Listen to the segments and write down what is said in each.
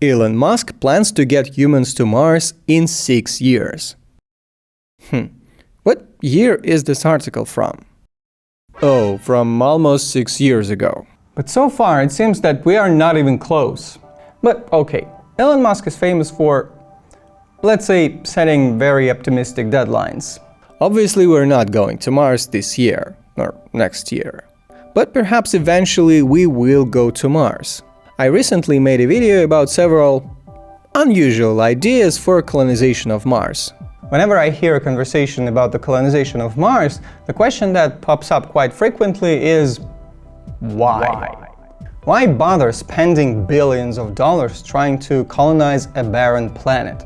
Elon Musk plans to get humans to Mars in 6 years. What year is this article from? Oh, from almost 6 years ago. But so far it seems that we are not even close. But okay, Elon Musk is famous for, let's say, setting very optimistic deadlines. Obviously we're not going to Mars this year, or next year. But perhaps eventually we will go to Mars. I recently made a video about several unusual ideas for colonization of Mars. Whenever I hear a conversation about the colonization of Mars, the question that pops up quite frequently is why? Why bother spending billions of dollars trying to colonize a barren planet?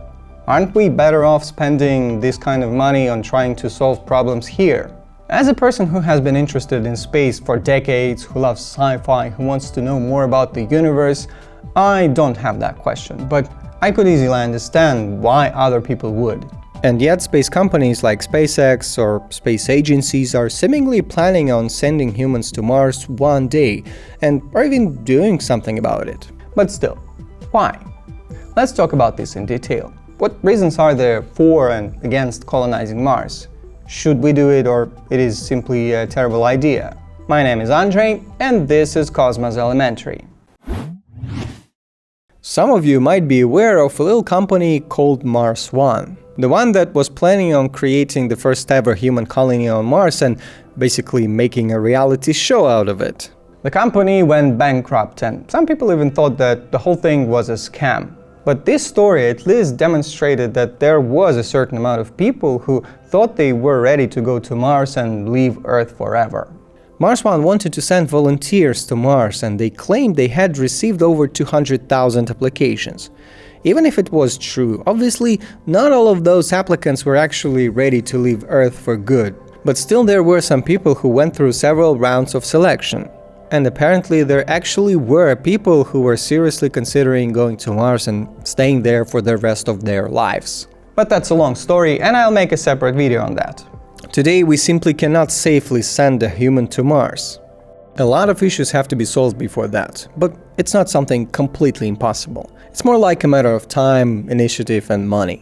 Aren't we better off spending this kind of money on trying to solve problems here? As a person who has been interested in space for decades, who loves sci-fi, who wants to know more about the universe, I don't have that question, but I could easily understand why other people would. And yet space companies like SpaceX or space agencies are seemingly planning on sending humans to Mars one day and are even doing something about it. But still, why? Let's talk about this in detail. What reasons are there for and against colonizing Mars? Should we do it, or it is simply a terrible idea? My name is Andrei, and this is Cosmos Elementary. Some of you might be aware of a little company called Mars One, the one that was planning on creating the first ever human colony on Mars and basically making a reality show out of it. The company went bankrupt, and some people even thought that the whole thing was a scam. But this story at least demonstrated that there was a certain amount of people who thought they were ready to go to Mars and leave Earth forever. Mars One wanted to send volunteers to Mars, and they claimed they had received over 200,000 applications. Even if it was true, obviously not all of those applicants were actually ready to leave Earth for good. But still there were some people who went through several rounds of selection. And apparently there actually were people who were seriously considering going to Mars and staying there for the rest of their lives. But that's a long story, and I'll make a separate video on that. Today we simply cannot safely send a human to Mars. A lot of issues have to be solved before that, but it's not something completely impossible. It's more like a matter of time, initiative and money.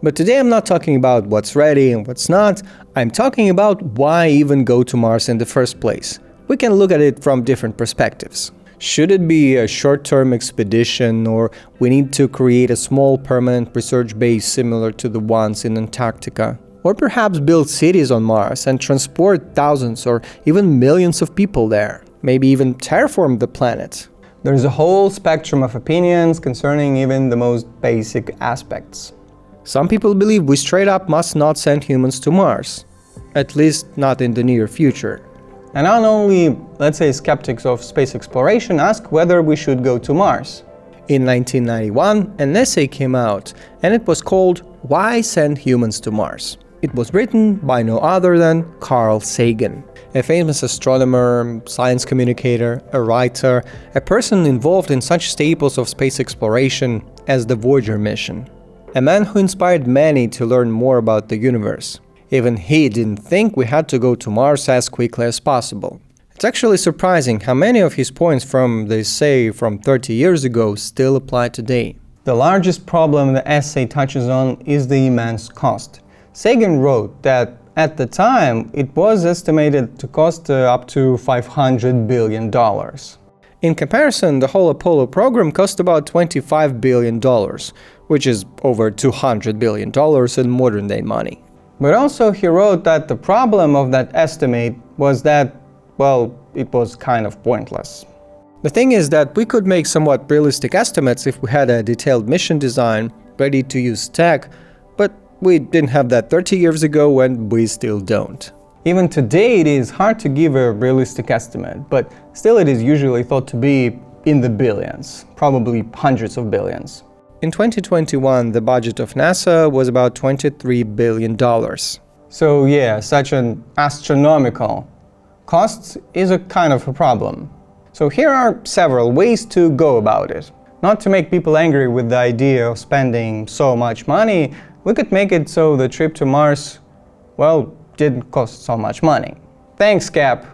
But today I'm not talking about what's ready and what's not, I'm talking about why even go to Mars in the first place. We can look at it from different perspectives. Should it be a short-term expedition, or we need to create a small permanent research base similar to the ones in Antarctica? Or perhaps build cities on Mars and transport thousands or even millions of people there? Maybe even terraform the planet? There's a whole spectrum of opinions concerning even the most basic aspects. Some people believe we straight up must not send humans to Mars. At least not in the near future. And not only, let's say, skeptics of space exploration ask whether we should go to Mars. In 1991, an essay came out, and it was called "Why Send Humans to Mars?" It was written by no other than Carl Sagan, a famous astronomer, science communicator, a writer, a person involved in such staples of space exploration as the Voyager mission. A man who inspired many to learn more about the universe. Even he didn't think we had to go to Mars as quickly as possible. It's actually surprising how many of his points from the essay from 30 years ago still apply today. The largest problem the essay touches on is the immense cost. Sagan wrote that at the time it was estimated to cost up to $500 billion. In comparison, the whole Apollo program cost about $25 billion, which is over $200 billion in modern-day money. But also he wrote that the problem of that estimate was that, well, it was kind of pointless. The thing is that we could make somewhat realistic estimates if we had a detailed mission design, ready-to-use tech, but we didn't have that 30 years ago and we still don't. Even today it is hard to give a realistic estimate, but still it is usually thought to be in the billions, probably hundreds of billions. In 2021, the budget of NASA was about $23 billion. So yeah, such an astronomical cost is a kind of a problem. So here are several ways to go about it. Not to make people angry with the idea of spending so much money, we could make it so the trip to Mars, well, didn't cost so much money. Thanks, Cap.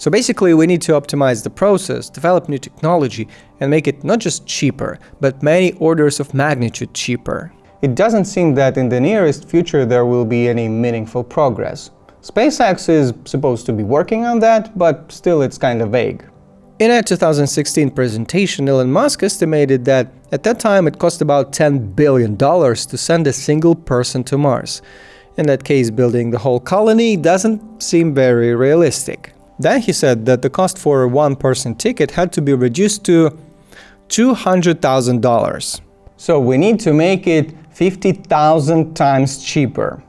So basically, we need to optimize the process, develop new technology, and make it not just cheaper, but many orders of magnitude cheaper. It doesn't seem that in the nearest future there will be any meaningful progress. SpaceX is supposed to be working on that, but still it's kind of vague. In a 2016 presentation, Elon Musk estimated that at that time it cost about $10 billion to send a single person to Mars. In that case, building the whole colony doesn't seem very realistic. Then he said that the cost for a one-person ticket had to be reduced to $200,000. So we need to make it 50,000 times cheaper.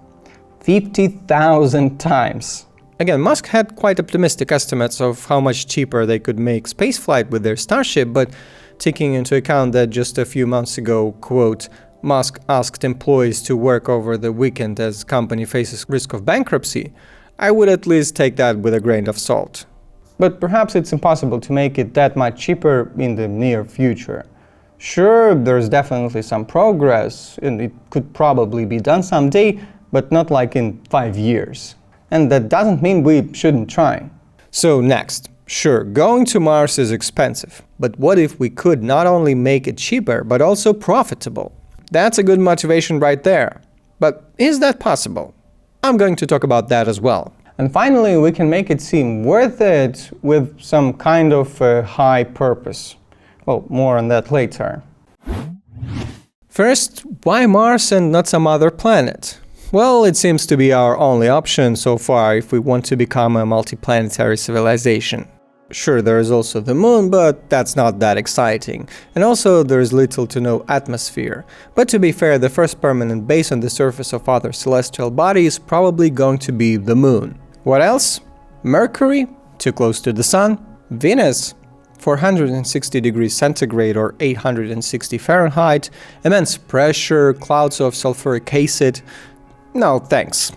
50,000 times. Again, Musk had quite optimistic estimates of how much cheaper they could make spaceflight with their Starship, but taking into account that just a few months ago, quote, Musk asked employees to work over the weekend as company faces risk of bankruptcy, I would at least take that with a grain of salt. But perhaps it's impossible to make it that much cheaper in the near future. Sure, there's definitely some progress, and it could probably be done someday, but not like in 5 years. And that doesn't mean we shouldn't try. So next, sure, going to Mars is expensive, but what if we could not only make it cheaper, but also profitable? That's a good motivation right there. But is that possible? I'm going to talk about that as well. And finally, we can make it seem worth it with some kind of high purpose. Well, more on that later. First, why Mars and not some other planet? Well, it seems to be our only option so far if we want to become a multiplanetary civilization. Sure, there is also the Moon, but that's not that exciting. And also, there is little to no atmosphere. But to be fair, the first permanent base on the surface of other celestial bodies is probably going to be the Moon. What else? Mercury? Too close to the Sun? Venus? 460 degrees centigrade or 860 Fahrenheit, immense pressure, clouds of sulfuric acid. No, thanks.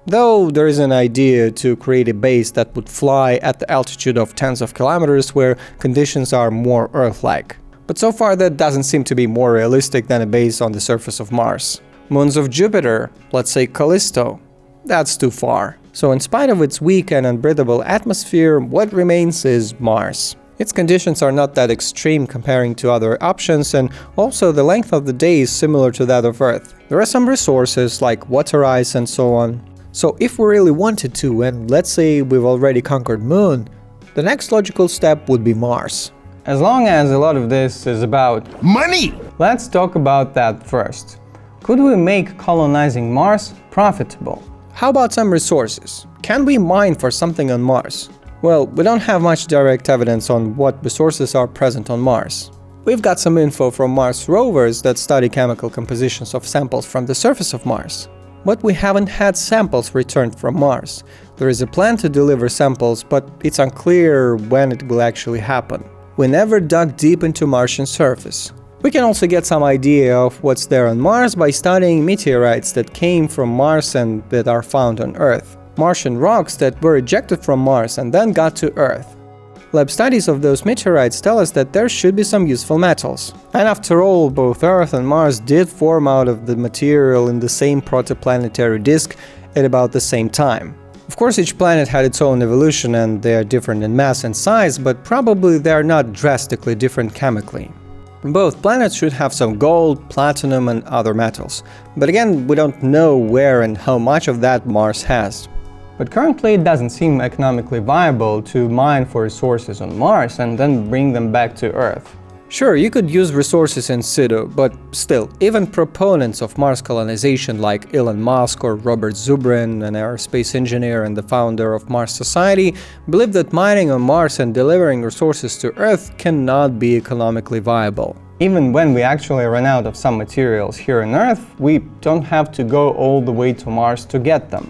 Though there is an idea to create a base that would fly at the altitude of tens of kilometers where conditions are more Earth-like. But so far that doesn't seem to be more realistic than a base on the surface of Mars. Moons of Jupiter, let's say Callisto. That's too far. So in spite of its weak and unbreathable atmosphere, what remains is Mars. Its conditions are not that extreme comparing to other options, and also the length of the day is similar to that of Earth. There are some resources like water ice and so on. So if we really wanted to, and let's say we've already conquered Moon, the next logical step would be Mars. As long as a lot of this is about money, let's talk about that first. Could we make colonizing Mars profitable? How about some resources? Can we mine for something on Mars? Well, we don't have much direct evidence on what resources are present on Mars. We've got some info from Mars rovers that study chemical compositions of samples from the surface of Mars. But we haven't had samples returned from Mars. There is a plan to deliver samples, but it's unclear when it will actually happen. We never dug deep into Martian surface. We can also get some idea of what's there on Mars by studying meteorites that came from Mars and that are found on Earth. Martian rocks that were ejected from Mars and then got to Earth. Lab studies of those meteorites tell us that there should be some useful metals. And after all, both Earth and Mars did form out of the material in the same protoplanetary disk at about the same time. Of course, each planet had its own evolution and they are different in mass and size, but probably they are not drastically different chemically. Both planets should have some gold, platinum and other metals. But again, we don't know where and how much of that Mars has. But currently it doesn't seem economically viable to mine for resources on Mars and then bring them back to Earth. Sure, you could use resources in situ, but still, even proponents of Mars colonization like Elon Musk or Robert Zubrin, an aerospace engineer and the founder of Mars Society, believe that mining on Mars and delivering resources to Earth cannot be economically viable. Even when we actually run out of some materials here on Earth, we don't have to go all the way to Mars to get them.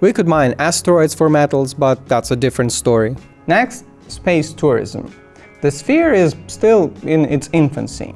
We could mine asteroids for metals, but that's a different story. Next, space tourism. The sphere is still in its infancy.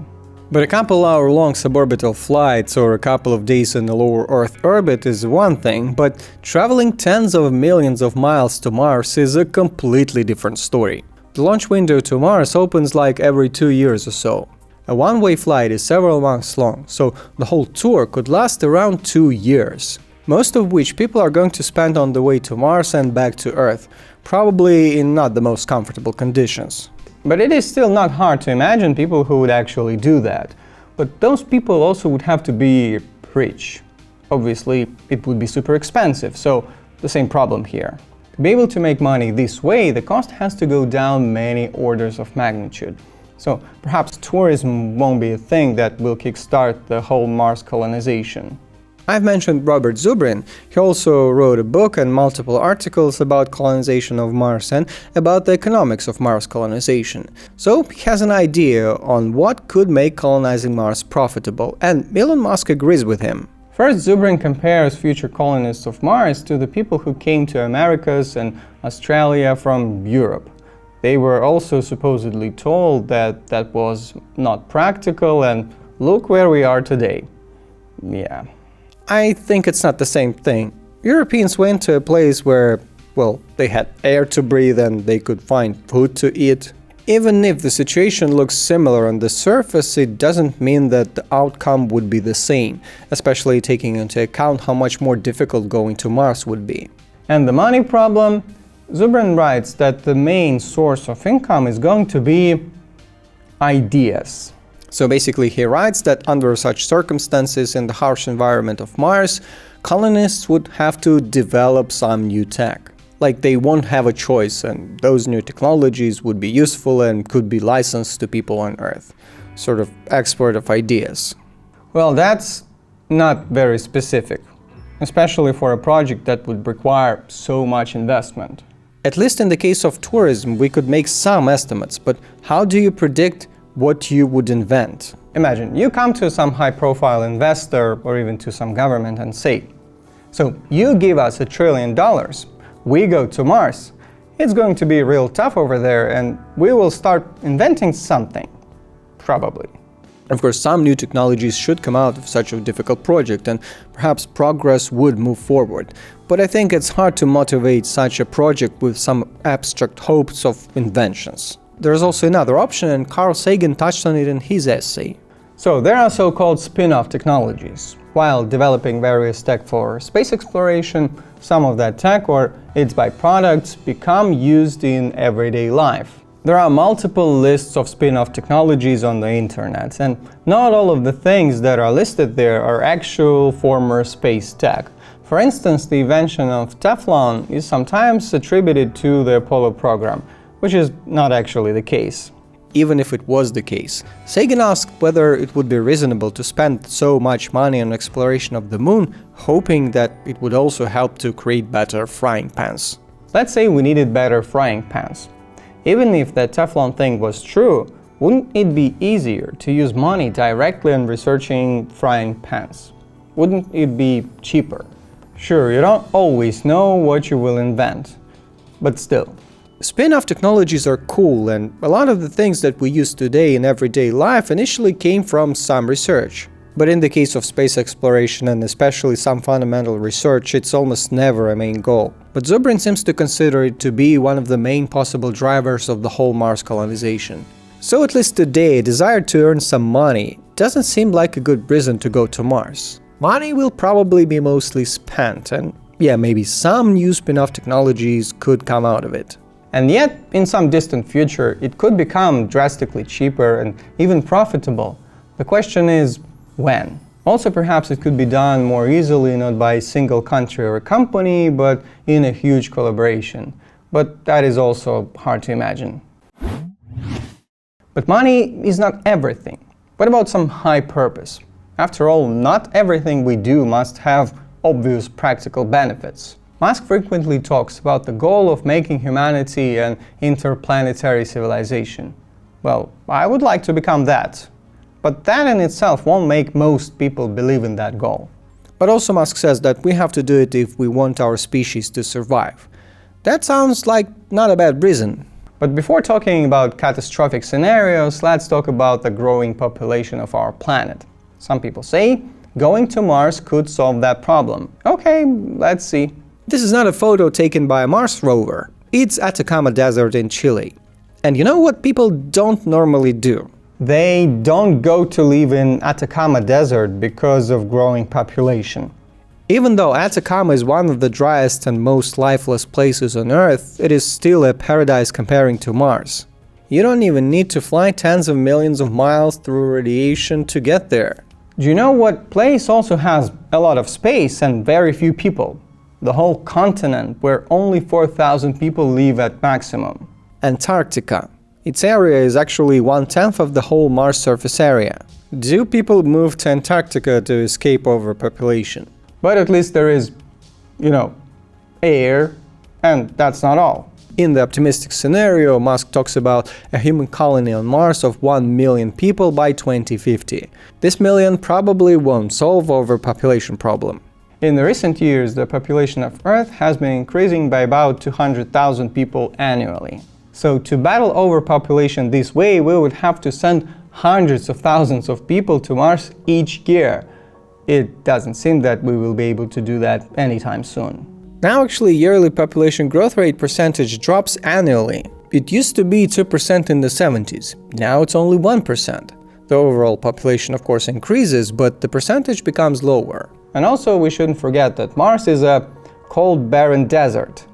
But a couple-hour-long suborbital flights or a couple of days in the lower Earth orbit is one thing, but traveling tens of millions of miles to Mars is a completely different story. The launch window to Mars opens like every 2 years or so. A one-way flight is several months long, so the whole tour could last around 2 years. most of which people are going to spend on the way to Mars and back to Earth, probably in not the most comfortable conditions. But it is still not hard to imagine people who would actually do that. But those people also would have to be rich. Obviously, it would be super expensive, so the same problem here. To be able to make money this way, the cost has to go down many orders of magnitude. So perhaps tourism won't be a thing that will kickstart the whole Mars colonization. I've mentioned Robert Zubrin. He also wrote a book and multiple articles about colonization of Mars and about the economics of Mars colonization. So he has an idea on what could make colonizing Mars profitable, and Elon Musk agrees with him. First, Zubrin compares future colonists of Mars to the people who came to Americas and Australia from Europe. They were also supposedly told that that was not practical, and look where we are today. Yeah. I think it's not the same thing. Europeans went to a place where, well, they had air to breathe and they could find food to eat. Even if the situation looks similar on the surface, it doesn't mean that the outcome would be the same, especially taking into account how much more difficult going to Mars would be. And the money problem? Zubrin writes that the main source of income is going to be ideas. So basically he writes that under such circumstances in the harsh environment of Mars, colonists would have to develop some new tech. Like they won't have a choice, and those new technologies would be useful and could be licensed to people on Earth. Sort of export of ideas. Well, that's not very specific, especially for a project that would require so much investment. At least in the case of tourism, we could make some estimates, but how do you predict what you would invent? Imagine, you come to some high-profile investor or even to some government and say, so you give us $1 trillion, we go to Mars. It's going to be real tough over there and we will start inventing something. Probably. Of course, some new technologies should come out of such a difficult project and perhaps progress would move forward. But I think it's hard to motivate such a project with some abstract hopes of inventions. There's also another option, and Carl Sagan touched on it in his essay. So there are so-called spin-off technologies. While developing various tech for space exploration, some of that tech or its byproducts become used in everyday life. There are multiple lists of spin-off technologies on the internet, and not all of the things that are listed there are actual former space tech. For instance, the invention of Teflon is sometimes attributed to the Apollo program, which is not actually the case. Even if it was the case, Sagan asked whether it would be reasonable to spend so much money on exploration of the moon, hoping that it would also help to create better frying pans. Let's say we needed better frying pans. Even if that Teflon thing was true, wouldn't it be easier to use money directly on researching frying pans? Wouldn't it be cheaper? Sure, you don't always know what you will invent, but still. Spin-off technologies are cool, and a lot of the things that we use today in everyday life initially came from some research. But in the case of space exploration and especially some fundamental research, it's almost never a main goal. But Zubrin seems to consider it to be one of the main possible drivers of the whole Mars colonization. So at least today, a desire to earn some money doesn't seem like a good reason to go to Mars. Money will probably be mostly spent, and yeah, maybe some new spin-off technologies could come out of it. And yet, in some distant future, it could become drastically cheaper and even profitable. The question is, when? Also, perhaps it could be done more easily, not by a single country or a company, but in a huge collaboration. But that is also hard to imagine. But money is not everything. What about some high purpose? After all, not everything we do must have obvious practical benefits. Musk frequently talks about the goal of making humanity an interplanetary civilization. Well, I would like to become that. But that in itself won't make most people believe in that goal. But also Musk says that we have to do it if we want our species to survive. That sounds like not a bad reason. But before talking about catastrophic scenarios, let's talk about the growing population of our planet. Some people say going to Mars could solve that problem. Okay, let's see. This is not a photo taken by a Mars rover. It's Atacama Desert in Chile. And you know what people don't normally do? They don't go to live in Atacama Desert because of growing population. Even though Atacama is one of the driest and most lifeless places on Earth, it is still a paradise comparing to Mars. You don't even need to fly tens of millions of miles through radiation to get there. Do you know what place also has a lot of space and very few people? The whole continent, where only 4,000 people live at maximum. Antarctica. Its area is actually 1/10 of the whole Mars surface area. Do people move to Antarctica to escape overpopulation? But at least there is, air, and that's not all. In the optimistic scenario, Musk talks about a human colony on Mars of 1 million people by 2050. This million probably won't solve overpopulation problem. In the recent years, the population of Earth has been increasing by about 200,000 people annually. So to battle overpopulation this way, we would have to send hundreds of thousands of people to Mars each year. It doesn't seem that we will be able to do that anytime soon. Now actually yearly population growth rate percentage drops annually. It used to be 2% in the 70s, now it's only 1%. The overall population of course increases, but the percentage becomes lower. And also we shouldn't forget that Mars is a cold, barren desert.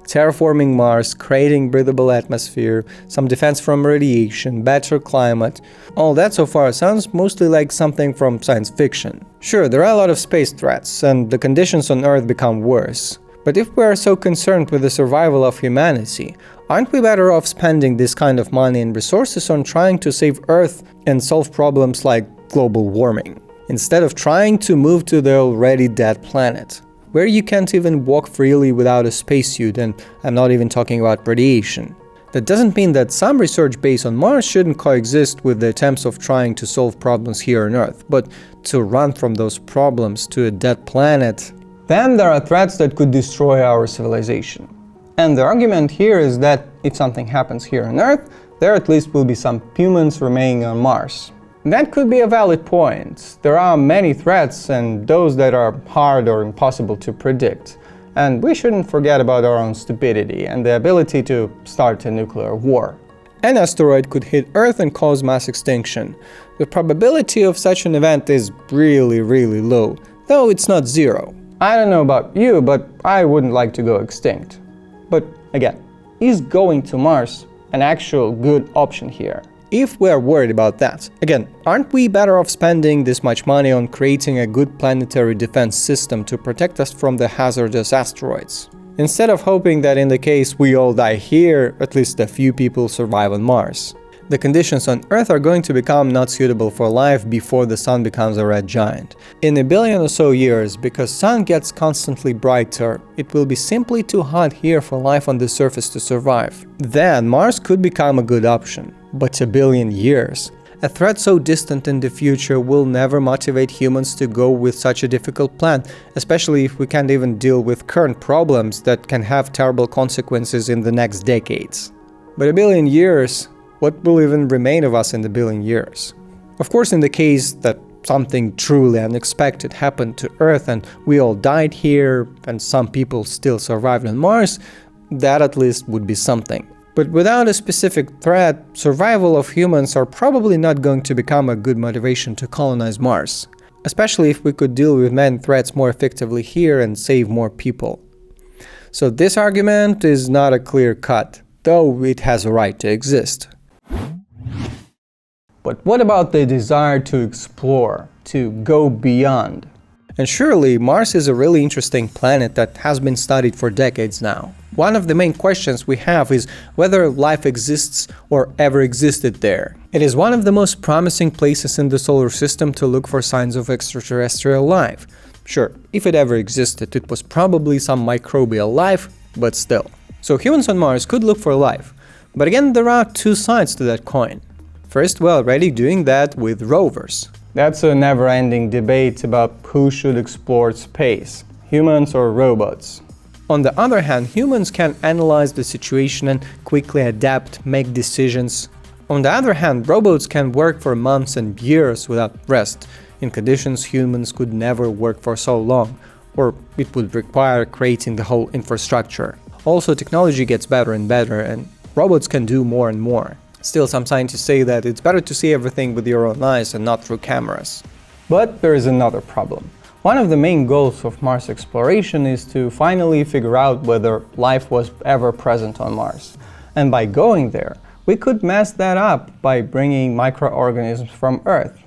Terraforming Mars, creating breathable atmosphere, some defense from radiation, better climate. All that so far sounds mostly like something from science fiction. Sure, there are a lot of space threats, and the conditions on Earth become worse. But if we are so concerned with the survival of humanity, aren't we better off spending this kind of money and resources on trying to save Earth and solve problems like global warming, instead of trying to move to the already dead planet, where you can't even walk freely without a spacesuit, and I'm not even talking about radiation. That doesn't mean that some research based on Mars shouldn't coexist with the attempts of trying to solve problems here on Earth, but to run from those problems to a dead planet. Then there are threats that could destroy our civilization. And the argument here is that if something happens here on Earth, there at least will be some humans remaining on Mars. That could be a valid point. There are many threats, and those that are hard or impossible to predict. And we shouldn't forget about our own stupidity and the ability to start a nuclear war. An asteroid could hit Earth and cause mass extinction. The probability of such an event is really low, though it's not zero. I don't know about you, but I wouldn't like to go extinct. But again, is going to Mars an actual good option here? If we're worried about that, again, aren't we better off spending this much money on creating a good planetary defense system to protect us from the hazardous asteroids? Instead of hoping that in the case we all die here, at least a few people survive on Mars. The conditions on Earth are going to become not suitable for life before the sun becomes a red giant. In a billion or so years, because sun gets constantly brighter, it will be simply too hot here for life on the surface to survive. Then Mars could become a good option. But a billion years? A threat so distant in the future will never motivate humans to go with such a difficult plan, especially if we can't even deal with current problems that can have terrible consequences in the next decades. But a billion years? What will even remain of us in the billion years? Of course, in the case that something truly unexpected happened to Earth and we all died here and some people still survived on Mars, that at least would be something. But without a specific threat, survival of humans are probably not going to become a good motivation to colonize Mars, especially if we could deal with many threats more effectively here and save more people. So this argument is not a clear cut, though it has a right to exist. But what about the desire to explore, to go beyond? And surely Mars is a really interesting planet that has been studied for decades now. One of the main questions we have is whether life exists or ever existed there. It is one of the most promising places in the solar system to look for signs of extraterrestrial life. Sure, if it ever existed, it was probably some microbial life, but still. So humans on Mars could look for life. But again, there are two sides to that coin. First, we're already doing that with rovers. That's a never-ending debate about who should explore space, humans or robots. On the other hand, humans can analyze the situation and quickly adapt, make decisions. On the other hand, robots can work for months and years without rest, in conditions humans could never work for so long, or it would require creating the whole infrastructure. Also, technology gets better and better, and robots can do more and more. Still, some scientists say that it's better to see everything with your own eyes and not through cameras. But there is another problem. One of the main goals of Mars exploration is to finally figure out whether life was ever present on Mars. And by going there, we could mess that up by bringing microorganisms from Earth.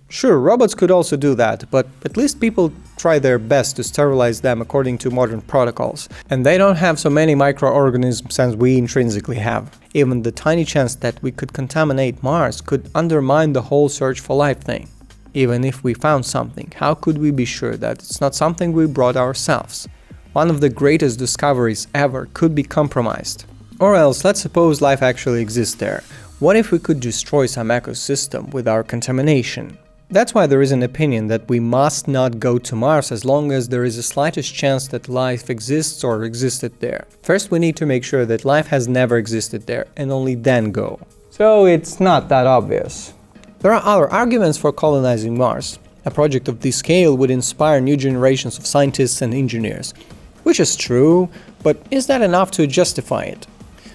Sure, robots could also do that, but at least people try their best to sterilize them according to modern protocols. And they don't have so many microorganisms as we intrinsically have. Even the tiny chance that we could contaminate Mars could undermine the whole search for life thing. Even if we found something, how could we be sure that it's not something we brought ourselves? One of the greatest discoveries ever could be compromised. Or else, let's suppose life actually exists there. What if we could destroy some ecosystem with our contamination? That's why there is an opinion that we must not go to Mars as long as there is the slightest chance that life exists or existed there. First, we need to make sure that life has never existed there, and only then go. So it's not that obvious. There are other arguments for colonizing Mars. A project of this scale would inspire new generations of scientists and engineers. Which is true, but is that enough to justify it?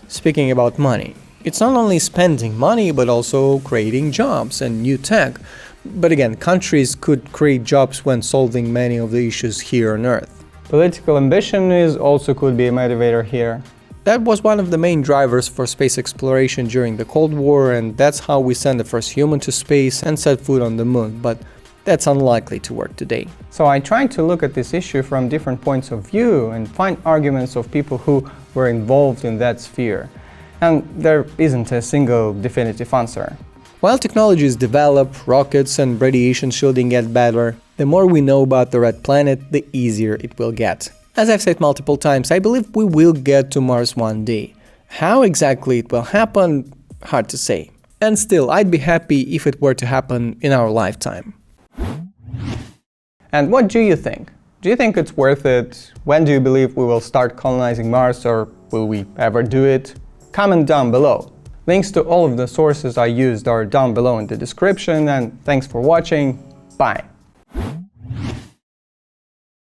Speaking about money, it's not only spending money but also creating jobs and new tech. But again, countries could create jobs when solving many of the issues here on Earth. Political ambition also could be a motivator here. That was one of the main drivers for space exploration during the Cold War, and that's how we sent the first human to space and set foot on the moon, but that's unlikely to work today. So I tried to look at this issue from different points of view and find arguments of people who were involved in that sphere. And there isn't a single definitive answer. While technologies develop, rockets and radiation shielding get better, the more we know about the Red Planet, the easier it will get. As I've said multiple times, I believe we will get to Mars one day. How exactly it will happen, hard to say. And still, I'd be happy if it were to happen in our lifetime. And what do you think? Do you think it's worth it? When do you believe we will start colonizing Mars, or will we ever do it? Comment down below. Links to all of the sources I used are down below in the description, and thanks for watching. Bye!